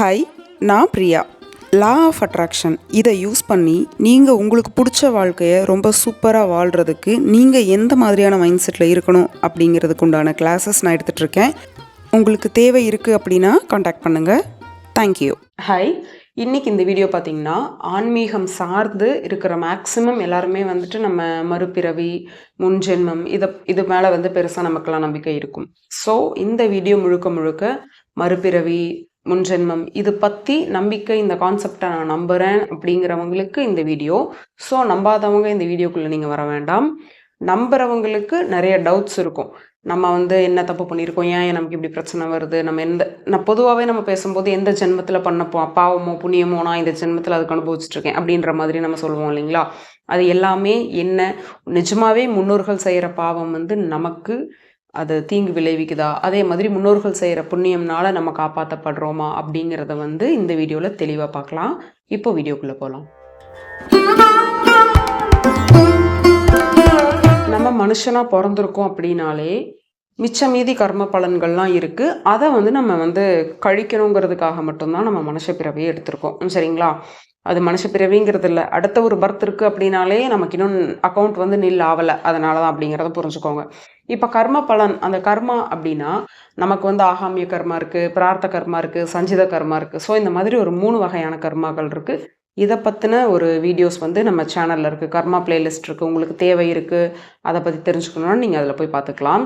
Hi, நான் Priya. Law of attraction இதை use பண்ணி நீங்கள் உங்களுக்கு பிடிச்ச வாழ்க்கையை ரொம்ப சூப்பராக வாழ்கிறதுக்கு நீங்கள் எந்த மாதிரியான மைண்ட் செட்டில் இருக்கணும் அப்படிங்கிறதுக்கு உண்டான கிளாஸஸ் நான் எடுத்துகிட்ருக்கேன். உங்களுக்கு தேவை இருக்குது அப்படின்னா காண்டாக்ட் பண்ணுங்கள். தேங்க்யூ. ஹாய், இன்றைக்கி இந்த வீடியோ பார்த்திங்கன்னா ஆன்மீகம் சார்ந்து இருக்கிற மேக்ஸிமம் எல்லாருமே வந்துட்டு நம்ம மறுபிறவி, முன்ஜென்மம் இது மேலே பெருசாக நமக்கெல்லாம் நம்பிக்கை இருக்கும். ஸோ இந்த வீடியோ முழுக்க முழுக்க மறுபிறவி, முன்ஜென்மம் இது பற்றி நம்பிக்கை, இந்த கான்செப்டை நான் நம்புகிறேன் அப்படிங்கிறவங்களுக்கு இந்த வீடியோ. ஸோ நம்பாதவங்க இந்த வீடியோக்குள்ளே நீங்கள் வர வேண்டாம். நம்புகிறவங்களுக்கு நிறைய டவுட்ஸ் இருக்கும். நம்ம என்ன தப்பு பண்ணியிருக்கோம், ஏன் நமக்கு இப்படி பிரச்சனை வருது, நான் பொதுவாகவே நம்ம பேசும்போது எந்த ஜென்மத்தில் பண்ண பாவமோ புண்ணியமோ நான் இந்த ஜென்மத்தில் அதுக்கு அனுபவிச்சுட்ருக்கேன் அப்படின்ற மாதிரி நம்ம சொல்லுவோம் இல்லைங்களா. அது எல்லாமே நிஜமாகவே முன்னோர்கள் செய்கிற பாவம் நமக்கு அது தீங்கு விளைவிக்குதா, அதே மாதிரி முன்னோர்கள் செய்கிற புண்ணியம்னால நம்ம காப்பாற்றப்படுறோமா அப்படிங்கிறத இந்த வீடியோவில் தெளிவாக பார்க்கலாம். இப்போ வீடியோக்குள்ளே போகலாம். நம்ம மனுஷனாக பிறந்திருக்கோம் அப்படின்னாலே மிச்ச மீதி கர்ம பலன்கள்லாம் இருக்குது. அதை நம்ம கழிக்கணுங்கிறதுக்காக மட்டும்தான் நம்ம மனுஷ பிறவியை எடுத்திருக்கோம். சரிங்களா. அது மனுஷ பிறவிங்கிறது இல்லை, அடுத்த ஒரு பர்த் இருக்குது அப்படின்னாலே நமக்கு இன்னும் அக்கௌண்ட் நில் ஆகலை, அதனால தான் அப்படிங்கிறத புரிஞ்சுக்கோங்க. இப்போ கர்ம பலன், அந்த கர்மா அப்படின்னா நமக்கு ஆகாமிய கர்மா இருக்குது, பிரார்த்த கர்மா இருக்குது, சஞ்சித கர்மா இருக்குது. ஸோ இந்த மாதிரி ஒரு 3 வகையான கர்மாக்கள் இருக்குது. இதை பற்றின ஒரு வீடியோஸ் நம்ம சேனலில் இருக்குது, கர்மா பிளேலிஸ்ட் இருக்குது. உங்களுக்கு தேவை இருக்குது, அதை பற்றி தெரிஞ்சுக்கணுன்னா நீங்கள் அதில் போய் பார்த்துக்கலாம்.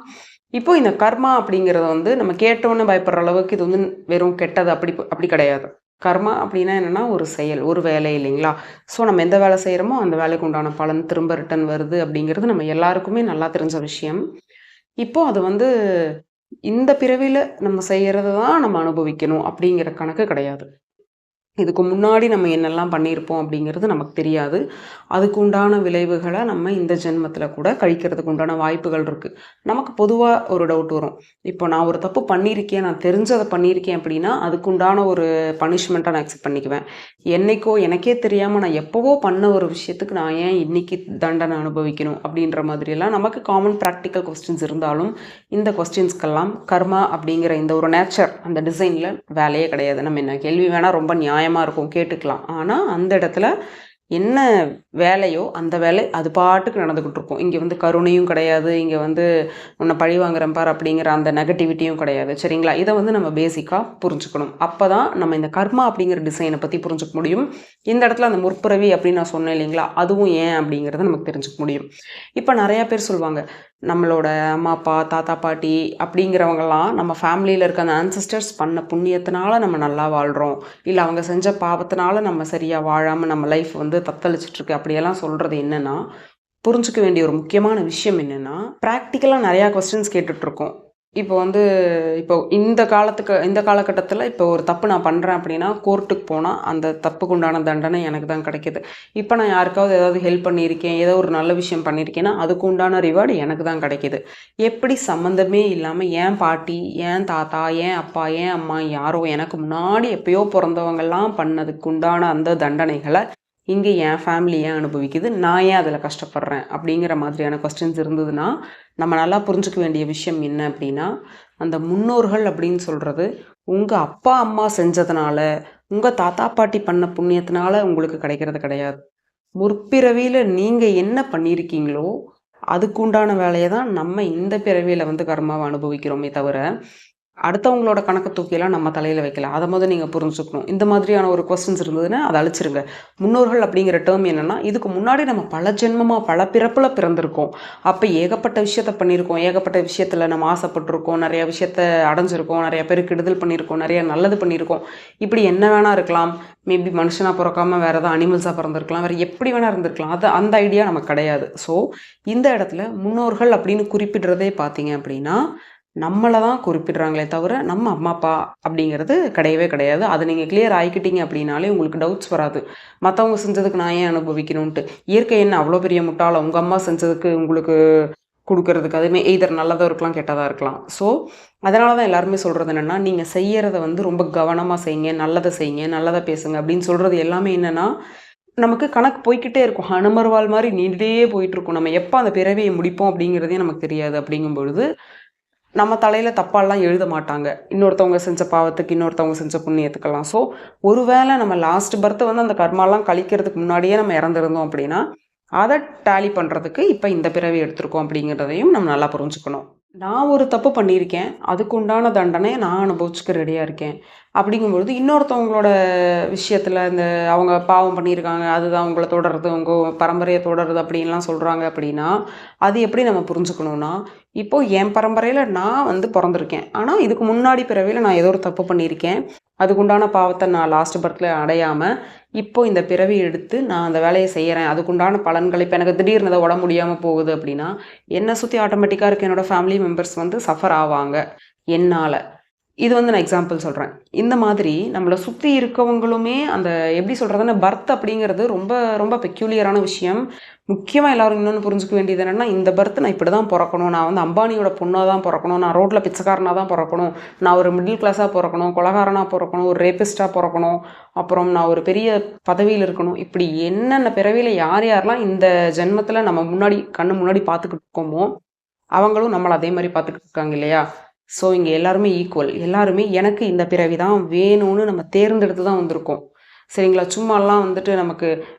இப்போ இந்த கர்மா அப்படிங்கிறத நம்ம கேட்டோன்னு பயப்படுற அளவுக்கு இது வெறும் கெட்டது அப்படி கிடையாது. கர்மா அப்படின்னா என்னென்னா ஒரு செயல், ஒரு வேலை இல்லைங்களா. ஸோ நம்ம எந்த வேலை செய்கிறோமோ அந்த வேலைக்கு உண்டான பலன் திரும்ப ரிட்டன் வருது அப்படிங்கிறது நம்ம எல்லாருக்குமே நல்லா தெரிஞ்ச விஷயம். இப்போது அது இந்த பிறவியில் நம்ம செய்கிறது தான் நம்ம அனுபவிக்கணும் அப்படிங்கிற கணக்கு கிடையாது. இதுக்கு முன்னாடி நம்ம என்னெல்லாம் பண்ணியிருப்போம் அப்படிங்கிறது நமக்கு தெரியாது. அதுக்கு உண்டான விளைவுகளை நம்ம இந்த ஜென்மத்தில் கூட கழிக்கிறதுக்கு உண்டான வாய்ப்புகள் இருக்குது. நமக்கு பொதுவாக ஒரு டவுட் வரும், இப்போ நான் ஒரு தப்பு பண்ணியிருக்கேன், நான் தெரிஞ்சதை பண்ணியிருக்கேன் அப்படின்னா அதுக்கு உண்டான ஒரு பனிஷ்மெண்ட்டை நான் அக்செப்ட் பண்ணிக்குவேன். என்னைக்கோ எனக்கே தெரியாமல் நான் எப்போவோ பண்ண ஒரு விஷயத்துக்கு நான் ஏன் இன்னைக்கு தண்டனை அனுபவிக்கணும் அப்படின்ற மாதிரியெல்லாம் நமக்கு காமன் ப்ராக்டிக்கல் கொஸ்டின்ஸ் இருந்தாலும் இந்த கொஸ்டின்ஸ்க்கெல்லாம் கர்மா அப்படிங்கிற இந்த ஒரு நேச்சர், அந்த டிசைனில் வேலையே கிடையாது. நம்ம என்ன கேள்வி வேணால் ரொம்ப நியாயமாக இருக்கும், கேட்டுக்கலாம். ஆனால் அந்த இடத்துல என்ன வேலையோ அந்த வேலை அது பாட்டுக்கு நடந்துக்கிட்டு இருக்கும். இங்கே கருணையும் கிடையாது, இங்கே உன்னை பழி வாங்குறேன் பார் அப்படிங்கிற அந்த நெகட்டிவிட்டியும் கிடையாது. சரிங்களா. இதை நம்ம பேசிக்காக புரிஞ்சுக்கணும். அப்போ தான் நம்ம இந்த கர்மா அப்படிங்கிற டிசைனை பற்றி புரிஞ்சுக்க முடியும். இந்த இடத்துல அந்த முற்புறவி அப்படின்னு நான் சொன்னேன் இல்லைங்களா, அதுவும் ஏன் அப்படிங்கிறத நமக்கு தெரிஞ்சுக்க முடியும். இப்போ நிறையா பேர் சொல்லுவாங்க, நம்மளோட அம்மா அப்பா தாத்தா பாட்டி அப்படிங்கிறவங்கலாம் நம்ம ஃபேமிலியில் இருக்க அந்த ஆன்சஸ்டர்ஸ் பண்ண புண்ணியத்தினால நம்ம நல்லா வாழ்கிறோம், இல்லை அவங்க செஞ்ச பாவத்தினால நம்ம சரியாக வாழாமல் நம்ம லைஃப் தத்தளிச்சிட்ருக்கு அப்படியெல்லாம் சொல்கிறது என்னென்னா, புரிஞ்சுக்க வேண்டிய ஒரு முக்கியமான விஷயம் என்னென்னா, ப்ராக்டிக்கலாக நிறையா கொஸ்டின்ஸ் கேட்டுட்ருக்கோம். இப்போ இந்த காலகட்டத்தில் இப்போ ஒரு தப்பு நான் பண்ணுறேன் அப்படின்னா கோர்ட்டுக்கு போனால் அந்த தப்புக்கு உண்டான தண்டனை எனக்கு தான் கிடைக்கிது. இப்போ நான் யாருக்காவது ஏதாவது ஹெல்ப் பண்ணியிருக்கேன், ஏதோ ஒரு நல்ல விஷயம் பண்ணியிருக்கேன்னா அதுக்கு உண்டான ரிவார்டு எனக்கு தான் கிடைக்கிது. எப்படி சம்மந்தமே இல்லாமல் என் பாட்டி, என் தாத்தா, என் அப்பா, என் அம்மா யாரோ எனக்கு முன்னாடி எப்பயோ பிறந்தவங்கெல்லாம் பண்ணதுக்கு உண்டான அந்த தண்டனைகளை இங்கே என் ஃபேமிலி ஏன் அனுபவிக்குது, நான் ஏன் அதில் கஷ்டப்படுறேன் அப்படிங்கிற மாதிரியான கொஸ்டின்ஸ் இருந்ததுன்னா நம்ம நல்லா புரிஞ்சுக்க வேண்டிய விஷயம் என்ன அப்படின்னா, அந்த முன்னோர்கள் அப்படின்னு சொல்கிறது உங்கள் அப்பா அம்மா செஞ்சதுனால, உங்கள் தாத்தா பாட்டி பண்ண புண்ணியத்தினால உங்களுக்கு கிடைக்கிறது கிடையாது. முற்பிறவியில் நீங்கள் என்ன பண்ணியிருக்கீங்களோ அதுக்குண்டான வேலையை தான் நம்ம இந்த பிறவியில் கர்மாவை அனுபவிக்கிறோமே தவிர அடுத்தவங்களோட கணக்கு தூக்கியெல்லாம் நம்ம தலையில் வைக்கல. அதை நீங்கள் புரிஞ்சுக்கணும். இந்த மாதிரியான ஒரு கொஸ்டின்ஸ் இருந்ததுன்னா அதை அழிச்சிருங்க. முன்னோர்கள் அப்படிங்கிற டேர்ம் என்னென்னா, இதுக்கு முன்னாடி நம்ம பல ஜென்மமாக பல பிறப்பில் பிறந்திருக்கோம். அப்போ ஏகப்பட்ட விஷயத்த பண்ணியிருக்கோம், ஏகப்பட்ட விஷயத்தில் நம்ம ஆசைப்பட்டிருக்கோம், நிறைய விஷயத்த அடைஞ்சிருக்கோம், நிறைய பேருக்கு கெடுதல் பண்ணியிருக்கோம், நிறைய நல்லது பண்ணியிருக்கோம். இப்படி என்ன வேணா இருக்கலாம். மேபி மனுஷனாக பிறக்காமல் வேறு ஏதாவது அனிமல்ஸாக பிறந்திருக்கலாம், வேறு எப்படி வேணா இருந்திருக்கலாம். அந்த ஐடியா நமக்கு கிடையாது. ஸோ இந்த இடத்துல முன்னோர்கள் அப்படின்னு குறிப்பிடுறதே பார்த்தீங்க அப்படின்னா நம்மளை தான் குறிப்பிடுறாங்களே தவிர நம்ம அம்மா அப்பா அப்படிங்கிறது கிடையவே கிடையாது. அதை நீங்கள் கிளியர் ஆகிக்கிட்டீங்க அப்படின்னாலே உங்களுக்கு டவுட்ஸ் வராது. மற்றவங்க செஞ்சதுக்கு நான் ஏன் அனுபவிக்கணும்ன்ட்டு. இயற்கை என்ன அவ்வளோ பெரிய முட்டாளம், உங்கள் அம்மா செஞ்சதுக்கு உங்களுக்கு கொடுக்கறதுக்கு? அதுவுமே எய்தர் நல்லதாக இருக்கலாம், கெட்டதாக இருக்கலாம். ஸோ அதனால தான் எல்லாருமே சொல்கிறது என்னென்னா, நீங்கள் செய்கிறத ரொம்ப கவனமாக செய்யுங்க, நல்லதை செய்யுங்க, நல்லதை பேசுங்க அப்படின்னு சொல்கிறது எல்லாமே என்னென்னா, நமக்கு கணக்கு போய்கிட்டே இருக்கும். ஹனுமர்வால் மாதிரி நீண்டே போயிட்டுருக்கும். நம்ம எப்போ அந்த பிறவியை முடிப்போம் அப்படிங்கிறதே நமக்கு தெரியாது. அப்படிங்கும்பொழுது நம்ம தலையில் தப்பாலாம் எழுத மாட்டாங்க, இன்னொருத்தவங்க செஞ்ச பாவத்துக்கு இன்னொருத்தவங்க செஞ்ச புண்ணியத்துக்கெல்லாம். ஸோ ஒருவேளை நம்ம லாஸ்ட் பர்த்து வந்து அந்த கர்மாலாம் கழிக்கிறதுக்கு முன்னாடியே நம்ம இறந்துருந்தோம் அப்படின்னா, அதை டேலி பண்ணுறதுக்கு இப்போ இந்த பிறவி எடுத்திருக்கோம் அப்படிங்கிறதையும் நம்ம நல்லா புரிஞ்சுக்கணும். நான் ஒரு தப்பு பண்ணியிருக்கேன், அதுக்கு உண்டான தண்டனை நான் அனுபவிச்சுக்க ரெடியாக இருக்கேன் அப்படிங்கும்பொழுது, இன்னொருத்தவங்களோட விஷயத்தில் இந்த அவங்க பாவம் பண்ணியிருக்காங்க, அதுதான் உங்களை தொடருது, உங்கள் பரம்பரையை தொடருது அப்படின்லாம் சொல்கிறாங்க அப்படின்னா, அது எப்படி நம்ம புரிஞ்சுக்கணும்னா, இப்போ என் பரம்பரையில் நான் வந்து பிறந்திருக்கேன், ஆனால் இதுக்கு முன்னாடி பிறவியில் நான் ஏதோ ஒரு தப்பு பண்ணியிருக்கேன், அதுக்குண்டான பாவத்தை நான் லாஸ்ட் பர்த்தில் அடையாமல் இப்போ இந்த பிறவி எடுத்து நான் அந்த வேலையை செய்கிறேன், அதுக்குண்டான பலன்கள் இப்போ எனக்கு திடீர்னு அதை உடம்பு முடியாமல் போகுது அப்படின்னா, என்னை சுற்றி ஆட்டோமேட்டிக்காக இருக்க என்னோடய ஃபேமிலி மெம்பர்ஸ் வந்து சஃபர் ஆவாங்க என்னால். இது வந்து நான் எக்ஸாம்பிள் சொல்கிறேன். இந்த மாதிரி நம்மளை சுற்றி இருக்கவங்களுமே அந்த எப்படி சொல்கிறதுன்னா, பர்த் அப்படிங்கிறது ரொம்ப ரொம்ப பெக்யூலியரான விஷயம். முக்கியமாக எல்லோரும் இன்னொன்று புரிஞ்சுக்க வேண்டியது என்னென்னா, இந்த பர்த் நான் இப்படி தான் பிறக்கணும், நான் வந்து அம்பானியோட பொண்ணாக தான் பிறக்கணும், நான் ரோட்டில் பிச்சைக்காரனாக தான் பிறக்கணும், நான் ஒரு மிடில் கிளாஸாக பிறக்கணும், கொலகாரனாக பிறக்கணும், ஒரு ரேபிஸ்ட்டாக பிறக்கணும், அப்புறம் நான் ஒரு பெரிய பதவியில் இருக்கணும், இப்படி என்னென்ன பிறவியில் யார் யாரெல்லாம் இந்த ஜென்மத்தில் நம்ம முன்னாடி கண்ணு முன்னாடி பார்த்துக்கிட்டு இருக்கோமோ அவங்களும் நம்மளை அதே மாதிரி பார்த்துக்கிட்டு இருக்காங்க இல்லையா? ஸோ இங்கே எல்லாருமே ஈக்குவல், எல்லாருமே எனக்கு இந்த பிறவி தான் வேணும்னு நம்ம தேர்ந்தெடுத்து தான் வந்திருக்கோம். சரிங்களா? சும்மாலாம் வந்துட்டு நமக்கு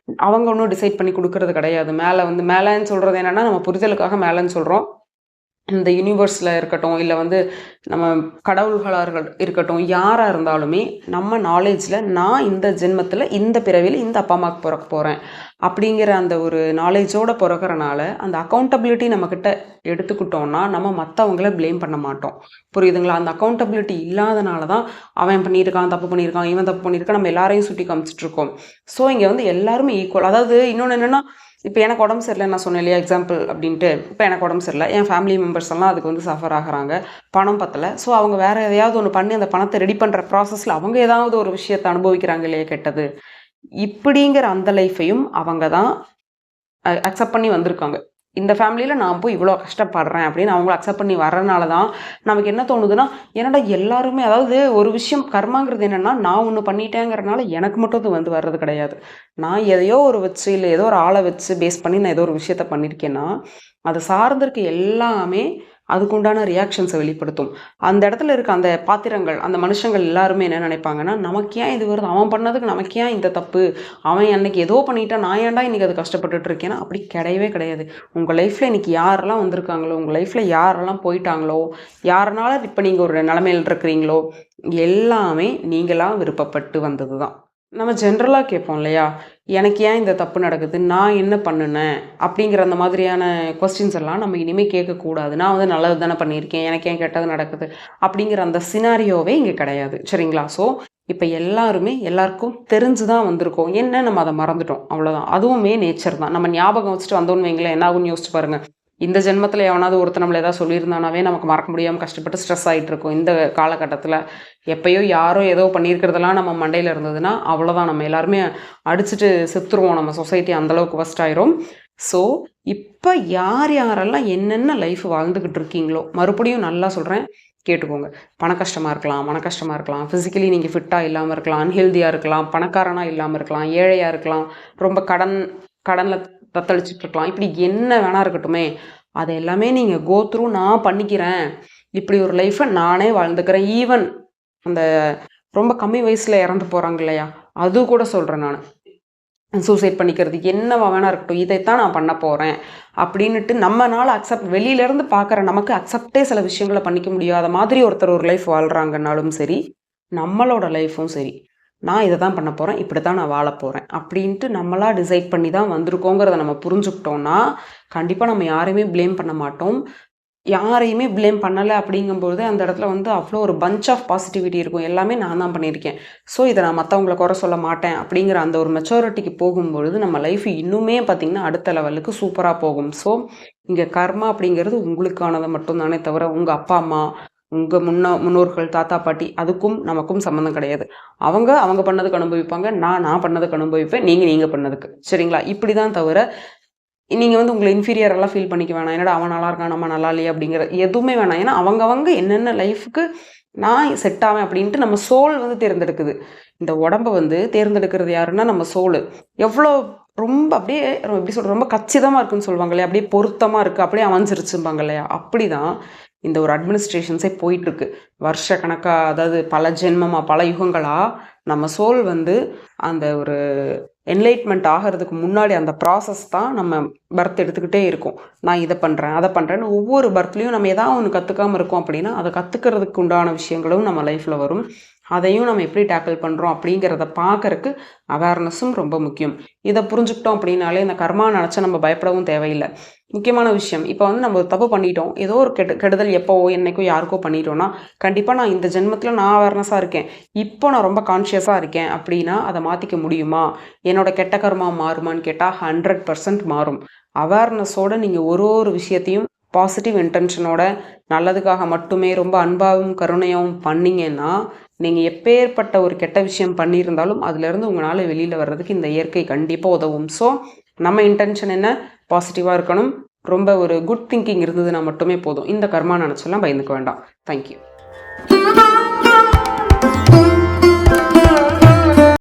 அவங்க ஒன்றும் டிசைட் பண்ணி கொடுக்கறது கிடையாது. மேலே வந்து மேலேன்னு சொல்கிறது என்னென்னா, நம்ம புரிதலுக்காக மேலேன்னு சொல்கிறோம். இந்த யூனிவர்ஸில் இருக்கட்டும், இல்லை வந்து நம்ம கடவுள்களாக இருக்கட்டும், யாராக இருந்தாலுமே நம்ம நாலேஜில் நான் இந்த ஜென்மத்தில் இந்த பிறவியில் இந்த அப்பா அம்மாவுக்கு பிறக்க போகிறேன் அப்படிங்கிற அந்த ஒரு நாலேஜோடு பிறக்கிறனால அந்த அக்கௌண்டபிலிட்டி நம்மக்கிட்ட எடுத்துக்கிட்டோம்னா நம்ம மற்றவங்கள ப்ளேம் பண்ண மாட்டோம். புரியுதுங்களா? அந்த அக்கௌண்டபிலிட்டி இல்லாதனால தான் அவன் பண்ணியிருக்கான், தப்பு பண்ணியிருக்கான், இவன் தப்பு பண்ணியிருக்கான், நம்ம எல்லாரையும் சுட்டி காமிச்சிட்ருக்கோம். ஸோ இங்கே வந்து எல்லாருமே ஈக்குவல். அதாவது இன்னொன்று என்னென்னா, இப்போ எனக்கு உடம்பு சரியில்லை நான் சொன்னேன் இல்லையா எக்ஸாம்பிள் அப்படின்ட்டு, இப்போ எனக்கு உடம்பு சரியில்லை, என் ஃபேமிலி மெம்பர்ஸ் எல்லாம் அதுக்கு வந்து சஃபர் ஆகிறாங்க, பணம் பத்தலை. ஸோ அவங்க வேறு எதையாவது ஒன்று பண்ணி அந்த பணத்தை ரெடி பண்ணுற ப்ராசஸில் அவங்க ஏதாவது ஒரு விஷயத்தை அனுபவிக்கிறாங்க இல்லையா கெட்டது, இப்படிங்கிற அந்த லைஃப்பையும் அவங்க தான் அக்செப்ட் பண்ணி வந்திருக்காங்க. இந்த ஃபேமிலியில் நான் போய் இவ்வளோ கஷ்டப்படுறேன் அப்படின்னு அவங்கள அக்செப்ட் பண்ணி வரனால தான் நமக்கு என்ன தோணுதுன்னா, என்னடா எல்லாருமே அதாவது ஒரு விஷயம் கர்மாங்கிறது என்னென்னா, நான் ஒன்று பண்ணிட்டேங்கிறனால எனக்கு மட்டும் அது வந்து வர்றது கிடையாது. நான் எதையோ ஒரு வச்சு இல்லை ஏதோ ஒரு ஆளை வச்சு பேஸ் பண்ணி நான் ஏதோ ஒரு விஷயத்த பண்ணியிருக்கேன்னா, அது சார்ந்திருக்க எல்லாமே அதுக்குண்டான ரியாக்ஷன்ஸை வெளிப்படுத்தும். அந்த இடத்துல இருக்க அந்த பாத்திரங்கள், அந்த மனுஷங்கள் எல்லாருமே என்ன நினைப்பாங்கன்னா, நமக்கு ஏன் இது வருது, அவன் பண்ணதுக்கு நமக்கு ஏன் இந்த தப்பு, அவன் அன்னைக்கு ஏதோ பண்ணிட்டான், நான் ஏன்டா இன்றைக்கி அது கஷ்டப்பட்டுட்டு இருக்கேன்னா, அப்படி கிடையவே கிடையாது. உங்கள் லைஃப்பில் இன்றைக்கி யாரெல்லாம் வந்திருக்காங்களோ, உங்கள் லைஃப்பில் யாரெல்லாம் போயிட்டாங்களோ, யாருனால இப்போ நீங்கள் ஒரு நிலைமையில் இருக்கிறீங்களோ, எல்லாமே நீங்களாக விருப்பப்பட்டு வந்தது தான். நம்ம ஜென்ரலாக கேட்போம் இல்லையா, எனக்கு ஏன் இந்த தப்பு நடக்குது, நான் என்ன பண்ணினேன் அப்படிங்கிற அந்த மாதிரியான கொஸ்டின்ஸ் எல்லாம் நம்ம இனிமேல் கேட்கக்கூடாது. நான் வந்து நல்லது தானே பண்ணியிருக்கேன், எனக்கு ஏன் கெட்டது நடக்குது அப்படிங்கிற அந்த சினாரியோவே இங்கே கிடையாது. சரிங்களா? ஸோ இப்போ எல்லாருமே எல்லாருக்கும் தெரிஞ்சு தான் வந்திருக்கோம், என்ன நம்ம அதை மறந்துட்டோம், அவ்வளோதான். அதுவுமே நேச்சர் தான். நம்ம ஞாபகம் வச்சுட்டு வந்தோன்னு வைங்களேன், என்ன ஆகும்னு யோசிச்சு பாருங்கள். இந்த ஜென்மத்தில் எவனாவது ஒருத்தர் நம்மளை ஏதாவது சொல்லியிருந்தானாவே நமக்கு மறக்க முடியாமல் கஷ்டப்பட்டு ஸ்ட்ரெஸ் ஆகிட்டு இருக்கும். இந்த காலகட்டத்தில் எப்போயோ யாரோ ஏதோ பண்ணியிருக்கிறதெல்லாம் நம்ம மண்டையில் இருந்ததுன்னா அவ்வளோதான், நம்ம எல்லாருமே அடிச்சுட்டு செத்துருவோம். நம்ம சொசைட்டி அந்தளவுக்கு ஃபஸ்ட் ஆயிரும். ஸோ இப்போ யார் யாரெல்லாம் என்னென்ன லைஃப் வாழ்ந்துக்கிட்டு இருக்கீங்களோ, மறுபடியும் நல்லா சொல்கிறேன், கேட்டுக்கோங்க. பண கஷ்டமாக இருக்கலாம், மன கஷ்டமாக இருக்கலாம், ஃபிசிக்கலி நீங்கள் ஃபிட்டாக இல்லாமல் இருக்கலாம், அன்ஹெல்தியாக இருக்கலாம், பணக்காரனாக இல்லாமல் இருக்கலாம், ஏழையாக இருக்கலாம், ரொம்ப கடனில் தத்தளிச்சுட்டு இருக்கலாம், இப்படி என்ன வேணா இருக்கட்டுமே, அதை எல்லாமே நீங்கள் கோ த்ரூ நான் பண்ணிக்கிறேன், இப்படி ஒரு லைஃப்பை நானே வாழ்ந்துக்கிறேன். ஈவன் அந்த ரொம்ப கம்மி வயசில் இறந்து போகிறாங்க இல்லையா, அது கூட சொல்கிறேன் நான். சூசைட் பண்ணிக்கிறது என்னவா வேணா இருக்கட்டும், இதைத்தான் நான் பண்ண போகிறேன் அப்படின்ட்டு நம்மளால் வெளியிலேருந்து பார்க்குற நமக்கு அக்செப்டே சில விஷயங்களை பண்ணிக்க முடியாத மாதிரி ஒருத்தர் ஒரு லைஃப் வாழ்கிறாங்கன்னாலும் சரி, நம்மளோட லைஃப்பும் சரி, நான் இதை தான் பண்ண போகிறேன், இப்படி தான் நான் வாழ போகிறேன் அப்படின்ட்டு நம்மளாக டிசைட் பண்ணி தான் வந்திருக்கோங்கிறத நம்ம புரிஞ்சுக்கிட்டோன்னா கண்டிப்பாக நம்ம யாரையுமே ப்ளேம் பண்ண மாட்டோம். யாரையுமே ப்ளேம் பண்ணலை அப்படிங்கும்போது அந்த இடத்துல வந்து அவ்வளோ ஒரு பஞ்ச் ஆஃப் பாசிட்டிவிட்டி இருக்கும். எல்லாமே நான் தான் பண்ணியிருக்கேன், ஸோ இதை நான் மற்றவங்கள குறை சொல்ல மாட்டேன் அப்படிங்கிற அந்த ஒரு மெச்சூரிட்டிக்கு போகும்பொழுது நம்ம லைஃப் இன்னுமே பார்த்திங்கன்னா அடுத்த லெவலுக்கு சூப்பராக போகும். ஸோ இங்கே கர்மா அப்படிங்கிறது உங்களுக்கானதை மட்டும்தானே தவிர உங்கள் அப்பா அம்மா, உங்கள் முன்னோர்கள், தாத்தா பாட்டி அதுக்கும் நமக்கும் சம்மந்தம் கிடையாது. அவங்க பண்ணதுக்கு அனுபவிப்பாங்க, நான் பண்ணதுக்கு அனுபவிப்பேன், நீங்கள் பண்ணதுக்கு. சரிங்களா? இப்படி தான் தவிர நீங்கள் வந்து உங்களை இன்ஃபீரியரெல்லாம் ஃபீல் பண்ணிக்க வேணாம், என்னடா அவன் நல்லா இருக்கான் நம்ம நல்லா இல்லையே அப்படிங்கிற எதுவுமே வேணாம். ஏன்னா அவங்க என்னென்ன லைஃபுக்கு நான் செட் ஆவேன் அப்படின்ட்டு நம்ம சோல் வந்து தேர்ந்தெடுக்குது. இந்த உடம்பை வந்து தேர்ந்தெடுக்கிறது யாருன்னா நம்ம சோல். எவ்வளோ ரொம்ப அப்படியே எப்படி சொல்கிறது, ரொம்ப கச்சிதமாக இருக்குன்னு சொல்லுவாங்க இல்லையா, அப்படியே பொருத்தமாக இருக்குது, அப்படியே அமைஞ்சிருச்சும்பாங்க இல்லையா, அப்படி தான் இந்த ஒரு அட்மினிஸ்ட்ரேஷன்ஸே போயிட்டுருக்கு வருஷ கணக்காக, அதாவது பல ஜென்மமாக பல யுகங்களாக நம்ம சோல் வந்து அந்த ஒரு என்லைட்மெண்ட் ஆகிறதுக்கு முன்னாடி அந்த ப்ராசஸ் தான் நம்ம பர்த் எடுத்துக்கிட்டே இருக்கும். நான் இதை பண்ணுறேன் அதை பண்ணுறேன்னு ஒவ்வொரு பர்த்லேயும் நம்ம எதாவது ஒன்று கற்றுக்காமல் இருக்கோம் அப்படின்னா அதை கற்றுக்கிறதுக்கு உண்டான விஷயங்களும் நம்ம லைஃப்பில் வரும். அதையும் நம்ம எப்படி டேக்கிள் பண்ணுறோம் அப்படிங்கிறத பார்க்கறக்கு அவேர்னஸும் ரொம்ப முக்கியம். இதை புரிஞ்சுக்கிட்டோம் அப்படின்னாலே இந்த கர்மா நினச்சா நம்ம பயப்படவும் தேவையில்லை. முக்கியமான விஷயம், இப்போ வந்து நம்ம ஒரு தப்பு பண்ணிட்டோம், ஏதோ ஒரு கெடுதல் எப்போவோ என்னைக்கோ யாருக்கோ பண்ணிட்டோன்னா கண்டிப்பாக நான் இந்த ஜென்மத்தில் நான் அவேர்னஸாக இருக்கேன், இப்போ நான் ரொம்ப கான்ஷியஸாக இருக்கேன் அப்படின்னா அதை மாற்றிக்க முடியுமா? என்னோட கெட்ட கர்மா மாறுமான்னு கேட்டால் 100% மாறும். அவேர்னஸோடு நீங்கள் ஒரு விஷயத்தையும் பாசிட்டிவ் இன்டென்ஷனோட நல்லதுக்காக மட்டுமே ரொம்ப அன்பாகவும் கருணையாகவும் பண்ணிங்கன்னா நீங்கள் எப்பேற்பட்ட ஒரு கெட்ட விஷயம் பண்ணியிருந்தாலும் அதுலேருந்து உங்களால் வெளியில் வர்றதுக்கு இந்த இயற்கை கண்டிப்பாக உதவும். ஸோ நம்ம இன்டென்ஷன் என்ன? பாசிட்டிவாக இருக்கணும். ரொம்ப ஒரு குட் திங்கிங் இருந்ததுன்னா மட்டுமே போதும். இந்த கர்மா நினச்செல்லாம் பயந்துக்க வேண்டாம். தேங்க்யூ.